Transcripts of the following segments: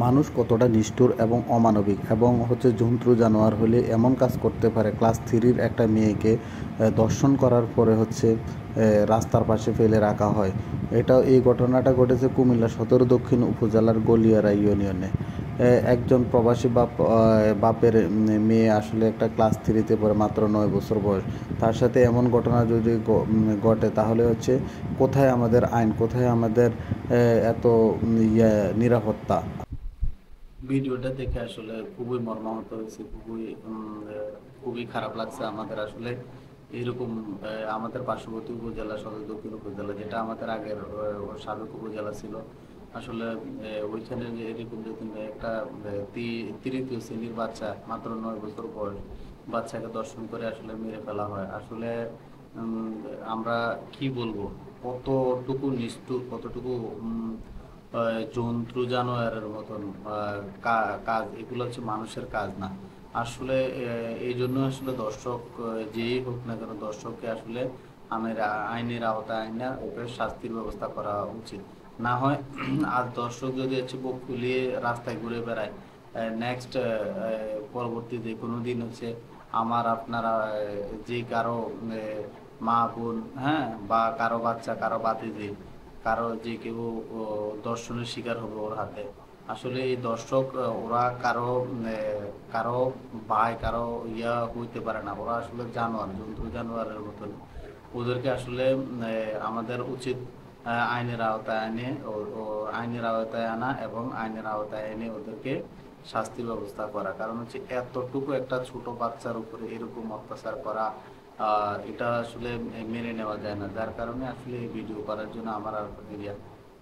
মানুষ কতটা নিষ্ঠুর এবং অমানবিক এবং জন্তু জানোয়ার হলে এমন কাজ করতে পারে। ক্লাস থ্রির একটা মেয়েকে ধর্ষণ করার পরে রাস্তার পাশে ফেলে রাখা হয়। এই ঘটনাটা ঘটেছে কুমিল্লা সদর দক্ষিণ উপজেলার গলিয়ারা ইউনিয়নে। একজন প্রবাসী বাপের মেয়ে আসলে একটা ক্লাস থ্রিতে পড়ে, মাত্র 9 বছর বয়স। তার সাথে এমন ঘটনা যদি ঘটে তাহলে কোথায় আমাদের আইন, কোথায় আমাদের এত নিরাপত্তা। ভিডিওটা দেখে আসলে খুবই মর্মাহত হয়েছে, খুবই খারাপ লাগছে আমাদের। আসলে এরকম আমাদের পার্শ্ববর্তী উপজেলা সদর দক্ষিণ উপজেলা, যেটা আমাদের আগের সাবেক উপজেলা ছিল, আসলে ওইখানে যে এরকম যদি একটা তৃতীয় শ্রেণীর বাচ্চা, মাত্র 9 বছর বয়স বাচ্চাকে দর্শন করে আসলে মেরে ফেলা হয়। আসলে আমরা কি বলবো, কতটুকু নিষ্ঠুর, কতটুকু জন্তু জানোয়ারের মতন কাজ এগুলো মানুষের কাজ না। আসলে এই জন্য আসলে দর্শক যেই হোক না কেন, দর্শককে আসলে আইনের আওতায় আইনা ওকে শাস্তির ব্যবস্থা করা উচিত। না হয় আর দর্শক যদি বুক ফুলিয়ে রাস্তায় ঘুরে বেড়ায়, নেক্সট পরবর্তী যে কোনো দিন আমার আপনারা যে কারো মা বোন, হ্যাঁ, বা কারো বাচ্চা, কারো বাতিজি, কারো যে কেউ দর্শনের শিকার হবে ওর হাতে। আসলে এই দর্শক ওরা কারো ভাই, কারো হইতে পারে না। ওরা আসলে জানোয়ার, জন্তু জানোয়ারের মতন। ওদেরকে আসলে আমাদের উচিত আইনের আওতায় আইনের আওতায় আনা এবং আইনের আওতায় এনে ওদেরকে শাস্তির ব্যবস্থা করা। কারণ এতটুকু একটা ছোট বাচ্চার উপরে এরকম অত্যাচার করা, এটা আসলে মেনে নেওয়া যায় না। যার কারণে আসলে এই ভিডিও করার জন্য আমার আর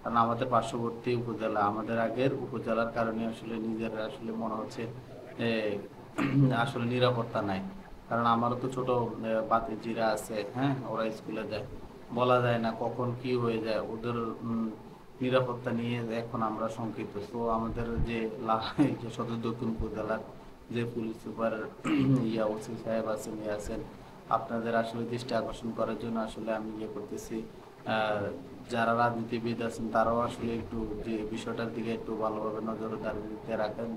কারণ আমাদের পার্শ্ববর্তী উপজেলা, আমাদের আগের উপজেলার কারণে আসলে নিজের আসলে মনে হচ্ছে আসলে নিরাপত্তা নাই। কারণ আমারও তো ছোট ভাতিজিরা আছে, হ্যাঁ, ওরা স্কুলে যায়, বলা যায় না কখন কি হয়ে যায়। ওদের নিরাপত্তা নিয়ে এখন আমরা শঙ্কিত। তো আমাদের যে এই যে সদর দক্ষিণ উপজেলার যে পুলিশ সুপার ওসি সাহেব আছেন, আপনাদের আসলে দৃষ্টি আকর্ষণ করার জন্য আসলে আমি করতেছি। যারা রাজনীতিবিদ আছেন তারাও আসলে একটু যে বিষয়টার দিকে একটু ভালোভাবে নজরদারিতে রাখেন।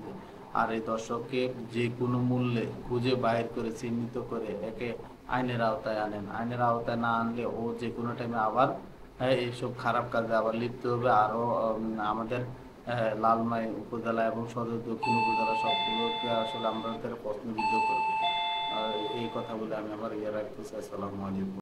আর এই দর্শককে যে কোনো মূল্যে খুঁজে বাইর করে চিহ্নিত করে একে আইনের আওতায় আনেন। আইনের আওতায় না আনলে ও যে কোনো টাইমে আবার এইসব খারাপ কাজে আবার লিপ্ত হবে। আরো আমাদের লালমাই উপজেলা এবং সদর দক্ষিণ উপজেলা সবগুলোকে আসলে আমাদের প্রশ্নবিদ্ধ করবে। এই কথা বলে আমি আবার রাখতেছি। আসসালামু আলাইকুম।